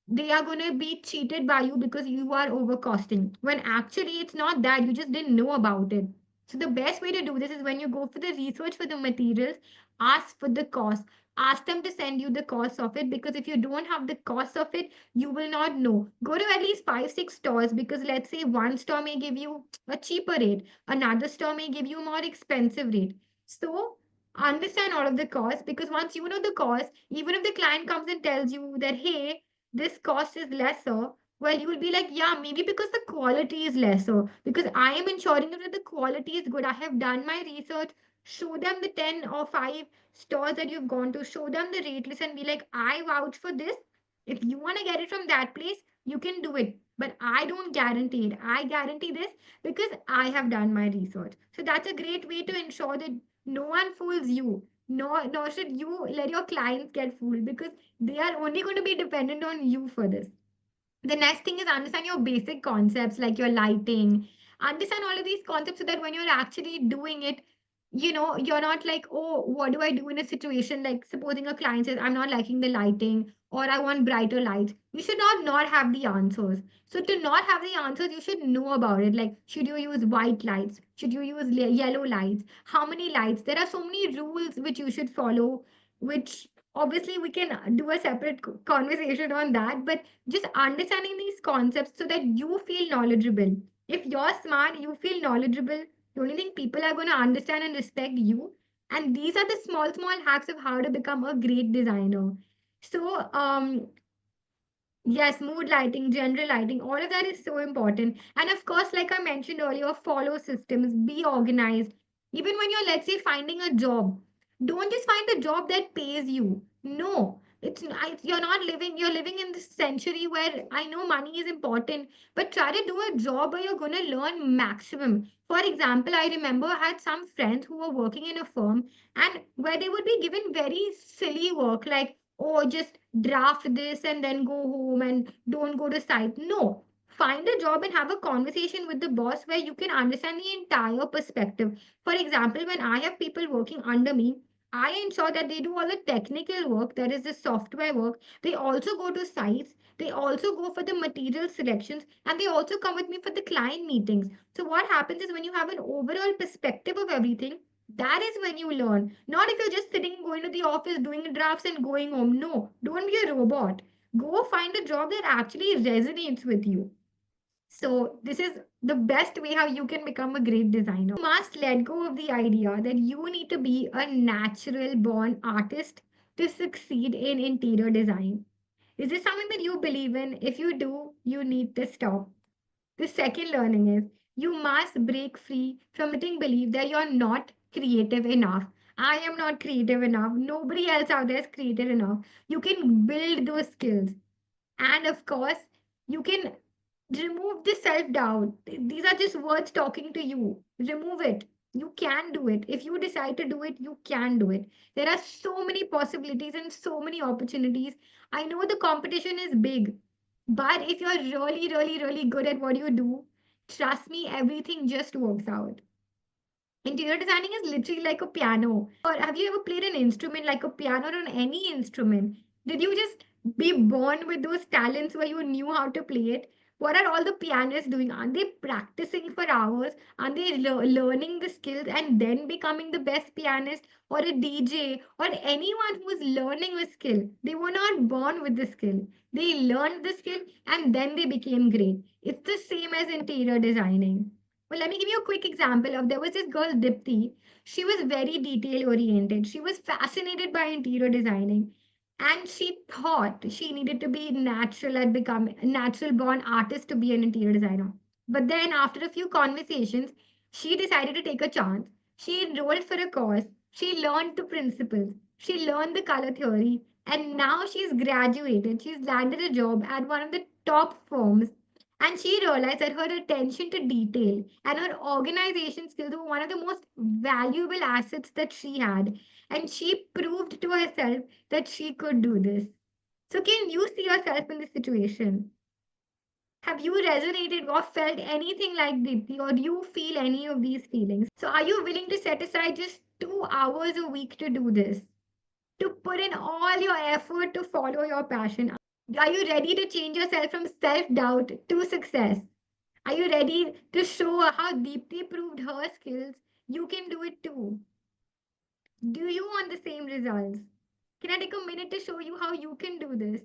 they are going to be cheated by you because you are overcosting. When actually it's not that, you just didn't know about it. So the best way to do this is when you go for the research for the materials, ask for the cost, ask them to send you the cost of it because if you don't have the cost of it you will not know. Go to at least 5 6 stores because let's say one store may give you a cheaper rate, another store may give you a more expensive rate. So understand all of the costs because once you know the cost, even if the client comes and tells you that hey, this cost is lesser, well you will be like yeah, maybe because the quality is lesser, because I am ensuring you that the quality is good, I have done my research. Show them the 10 or 5 stores that you've gone to, show them the rate list and be like, I vouch for this. If you want to get it from that place, you can do it. But I don't guarantee it. I guarantee this because I have done my research. So that's a great way to ensure that no one fools you. Nor should you let your clients get fooled because they are only going to be dependent on you for this. The next thing is understand your basic concepts like your lighting. Understand all of these concepts so that when you're actually doing it, you're not like, oh, what do I do in a situation like supposing a client says, I'm not liking the lighting or I want brighter lights. You should not have the answers. So to not have the answers, you should know about it. Like, should you use white lights? Should you use yellow lights? How many lights? There are so many rules which you should follow, which obviously we can do a separate conversation on that. But just understanding these concepts so that you feel knowledgeable. If you're smart, you feel knowledgeable. The only thing people are going to understand and respect you. And these are the small hacks of how to become a great designer. So, yes, mood lighting, general lighting, all of that is so important. And of course, like I mentioned earlier, follow systems, be organized. Even when you're, let's say, finding a job, don't just find a job that pays you. No, you're not living, you're living in this century where I know money is important, but try to do a job where you're going to learn maximum. For example, I remember I had some friends who were working in a firm and where they would be given very silly work like, oh, just draft this and then go home and don't go to site. No. Find a job and have a conversation with the boss where you can understand the entire perspective. For example, when I have people working under me, I ensure that they do all the technical work, that is the software work. They also go to sites, they also go for the material selections, and they also come with me for the client meetings. So, what happens is when you have an overall perspective of everything, that is when you learn. Not if you're just sitting, going to the office, doing drafts, and going home. No, don't be a robot. Go find a job that actually resonates with you. So, this is the best way how you can become a great designer. You must let go of the idea that you need to be a natural born artist to succeed in interior design. Is this something that you believe in? If you do, you need to stop. The second learning is you must break free from limiting belief that you're not creative enough. I am not creative enough. Nobody else out there is creative enough. You can build those skills. And of course, you can remove the self doubt. These are just words talking to you. Remove it. You can do it. If you decide to do it, you can do it. There are so many possibilities and so many opportunities. I know the competition is big, but if you're really, really, really good at what you do, trust me, everything just works out. Interior designing is literally like a piano. Or have you ever played an instrument like a piano or any instrument? Did you just be born with those talents where you knew how to play it? What are all the pianists doing? Aren't they practicing for hours? Aren't they learning the skills and then becoming the best pianist or a DJ or anyone who is learning a skill? They were not born with the skill. They learned the skill and then they became great. It's the same as interior designing. Well, let me give you a quick example of there was this girl Dipti. She was very detail oriented. She was fascinated by interior designing, and she thought she needed to be natural and become a natural born artist to be an interior designer. But then after a few conversations, she decided to take a chance. She enrolled for a course. She learned the principles. She learned the color theory, and now she's graduated. She's landed a job at one of the top firms, and she realized that her attention to detail and her organization skills were one of the most valuable assets that she had. And she proved to herself that she could do this. So, can you see yourself in this situation? Have you resonated or felt anything like Deepthi, or do you feel any of these feelings? So, are you willing to set aside just 2 hours a week to do this? To put in all your effort to follow your passion? Are you ready to change yourself from self doubt to success? Are you ready to show how Deepthi proved her skills? You can do it too. Do you want the same results? Can I take a minute to show you how you can do this?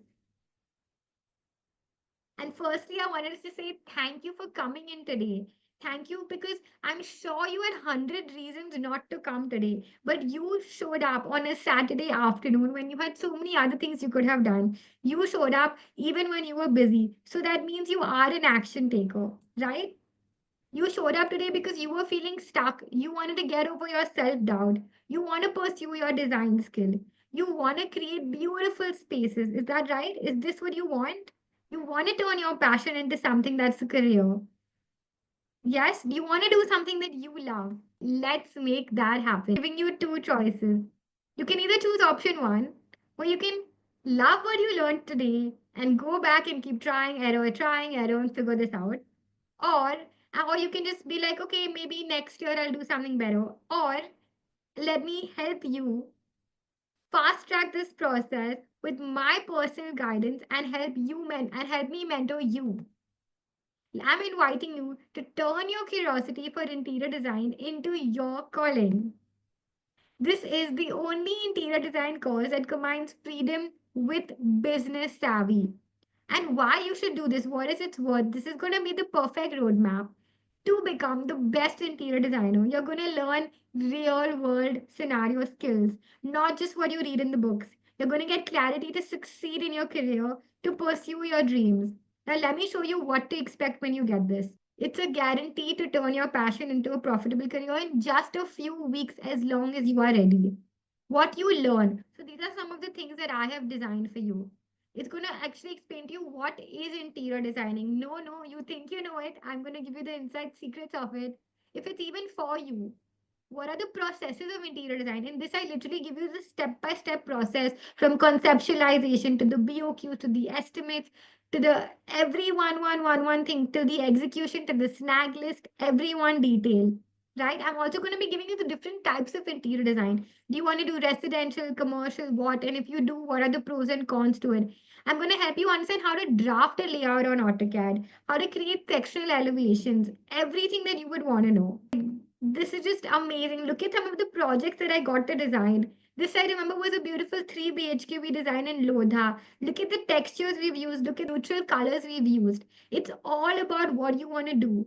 And firstly, I wanted to say thank you for coming in today. Thank you because I'm sure you had 100 reasons not to come today, but you showed up on a Saturday afternoon when you had so many other things you could have done. You showed up even when you were busy. So that means you are an action taker, right? You showed up today because you were feeling stuck. You wanted to get over your self doubt. You want to pursue your design skill. You want to create beautiful spaces. Is that right? Is this what you want? You want to turn your passion into something that's a career. Yes, you want to do something that you love. Let's make that happen. Giving you two choices. You can either choose option one, where you can love what you learned today and go back and keep trying error, and figure this out. Or or you can just be like, okay, maybe next year I'll do something better. Or let me help you fast track this process with my personal guidance and help me mentor you. I'm inviting you to turn your curiosity for interior design into your calling. This is the only interior design course that combines freedom with business savvy. And why you should do this, what is its worth? This is going to be the perfect roadmap to become the best interior designer. You're going to learn real world scenario skills, not just what you read in the books. You're going to get clarity to succeed in your career, to pursue your dreams. Now, let me show you what to expect when you get this. It's a guarantee to turn your passion into a profitable career in just a few weeks as long as you are ready. What you learn. So, these are some of the things that I have designed for you. It's going to actually explain to you what is interior designing. No, you think you know it. I'm going to give you the inside secrets of it. If it's even for you, what are the processes of interior design? In this, I literally give you the step by step process from conceptualization to the BOQ to the estimates to the every one thing to the execution to the snag list, every one detail. Right? I'm also going to be giving you the different types of interior design. Do you want to do residential, commercial, what? And if you do, what are the pros and cons to it? I'm going to help you understand how to draft a layout on AutoCAD, how to create sectional elevations, everything that you would want to know. This is just amazing. Look at some of the projects that I got to design. This I remember was a beautiful 3 BHK we designed in Lodha. Look at the textures we've used. Look at the neutral colors we've used. It's all about what you want to do.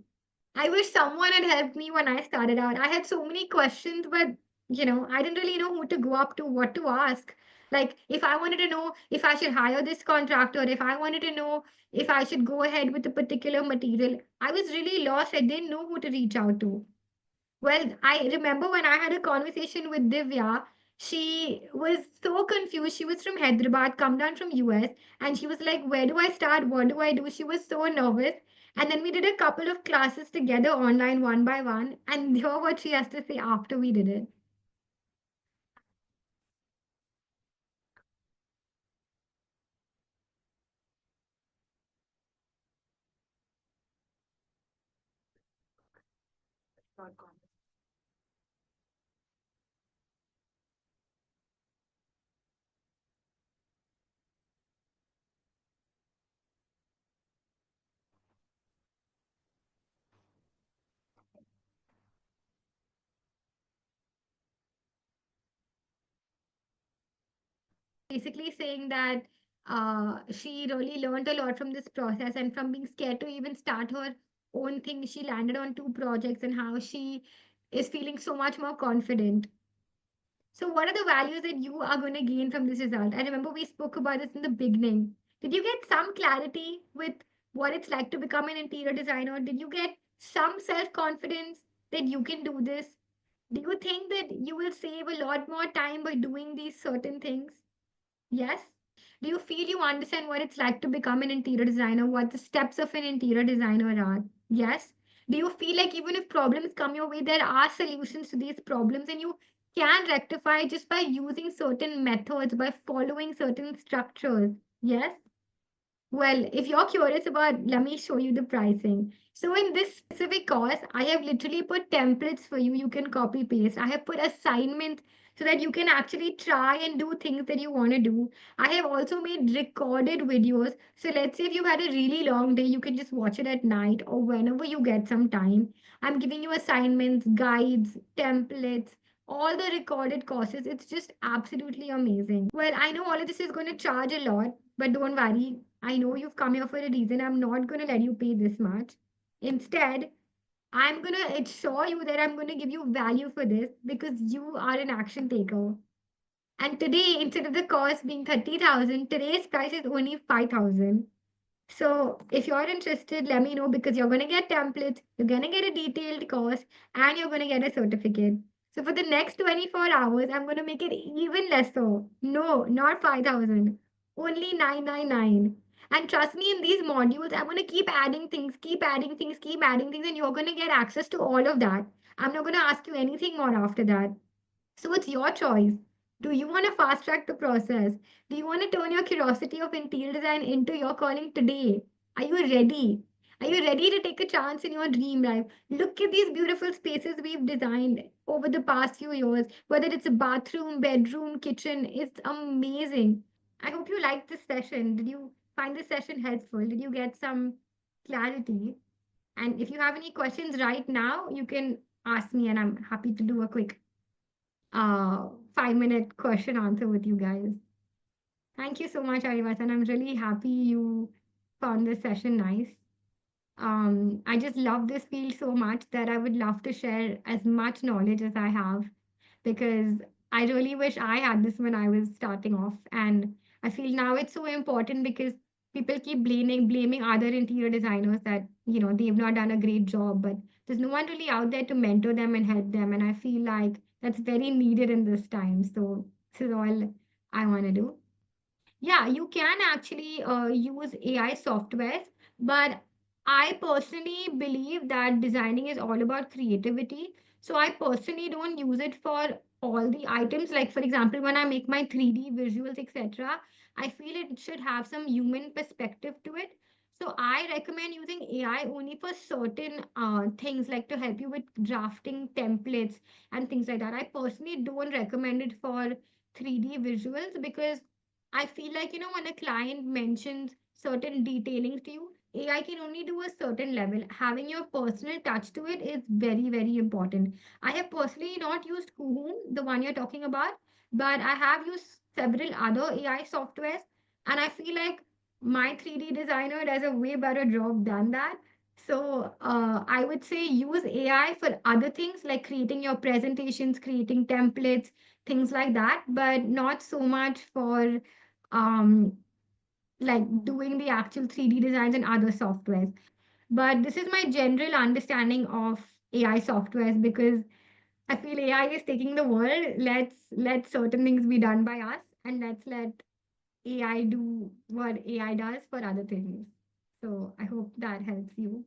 I wish someone had helped me when I started out. I had so many questions, but I didn't really know who to go up to, what to ask. Like if I wanted to know if I should hire this contractor, if I wanted to know if I should go ahead with a particular material, I was really lost. I didn't know who to reach out to. Well, I remember when I had a conversation with Divya, she was so confused. She was from Hyderabad, come down from US, and she was like, "Where do I start? What do I do?" She was so nervous. And then we did a couple of classes together online, one by one, and hear what she has to say after we did it. Basically saying that she really learned a lot from this process, and from being scared to even start her own thing, she landed on 2 projects, and how she is feeling so much more confident. So, what are the values that you are going to gain from this result? I remember we spoke about this in the beginning. Did you get some clarity with what it's like to become an interior designer? Did you get some self confidence that you can do this? Do you think that you will save a lot more time by doing these certain things? Yes. Do you feel you understand what it's like to become an interior designer, what the steps of an interior designer are? Yes. Do you feel like even if problems come your way, there are solutions to these problems and you can rectify just by using certain methods, by following certain structures? Yes. Well, if you're curious about, let me show you the pricing. So in this specific course, I have literally put templates for you. You can copy paste. I have put assignments so that you can actually try and do things that you want to do. I have also made recorded videos. So let's say if you had a really long day, you can just watch it at night or whenever you get some time. I'm giving you assignments, guides, templates, all the recorded courses. It's just absolutely amazing. Well, I know all of this is going to charge a lot, but don't worry. I know you've come here for a reason. I'm not going to let you pay this much. Instead, I'm going to assure you that I'm going to give you value for this because you are an action taker. And today, instead of the cost being 30,000, today's price is only 5,000. So if you're interested, let me know because you're going to get templates, you're going to get a detailed course, and you're going to get a certificate. So for the next 24 hours, I'm going to make it even lesser. No, not 5,000, only 999. And trust me, in these modules, I'm going to keep adding things, keep adding things, keep adding things, and you're going to get access to all of that. I'm not going to ask you anything more after that. So it's your choice. Do you want to fast track the process? Do you want to turn your curiosity of interior design into your calling today? Are you ready? Are you ready to take a chance in your dream life? Look at these beautiful spaces we've designed over the past few years, whether it's a bathroom, bedroom, kitchen. It's amazing. I hope you liked this session. Did you find this session helpful? Did you get some clarity? And if you have any questions right now, you can ask me, and I'm happy to do a quick 5 minute question answer with you guys. Thank you so much, Arivas, and I'm really happy you found this session nice. I just love this field so much that I would love to share as much knowledge as I have because I really wish I had this when I was starting off. And I feel now it's so important because people keep blaming other interior designers that, they've not done a great job, but there's no one really out there to mentor them and help them. And I feel like that's very needed in this time. So this is all I want to do. Yeah, you can actually use AI softwares, but I personally believe that designing is all about creativity. So I personally don't use it for all the items. Like for example, when I make my 3D visuals, etc., I feel it should have some human perspective to it. So I recommend using AI only for certain things, like to help you with drafting templates and things like that. I personally don't recommend it for 3D visuals because I feel like, when a client mentions certain detailings to you, AI can only do a certain level. Having your personal touch to it is very, very important. I have personally not used Kuhum, the one you're talking about, but I have used several other AI softwares, and I feel like my 3D designer does a way better job than that. So I would say use AI for other things like creating your presentations, creating templates, things like that, but not so much for um, like doing the actual 3D designs and other softwares. But this is my general understanding of AI softwares because I feel AI is taking the world. Let's let certain things be done by us, and let's let AI do what AI does for other things. So I hope that helps you.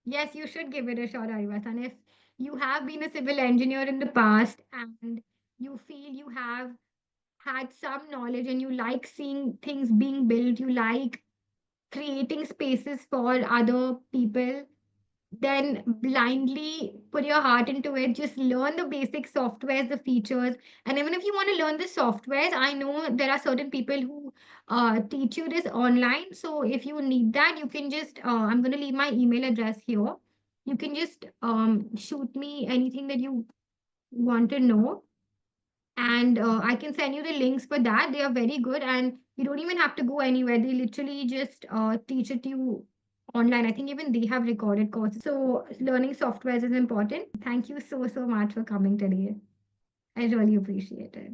Yes, you should give it a shot, Arivasan. If you have been a civil engineer in the past and you feel you have had some knowledge and you like seeing things being built, you like creating spaces for other people, then blindly put your heart into it. Just learn the basic softwares, the features. And even if you want to learn the softwares, I know there are certain people who teach you this online. So if you need that, you can just, I'm going to leave my email address here. You can just shoot me anything that you want to know. And I can send you the links for that. They are very good. And you don't even have to go anywhere. They literally just teach it to you online. I think even they have recorded courses. So learning softwares is important. Thank you so, so much for coming today. I really appreciate it.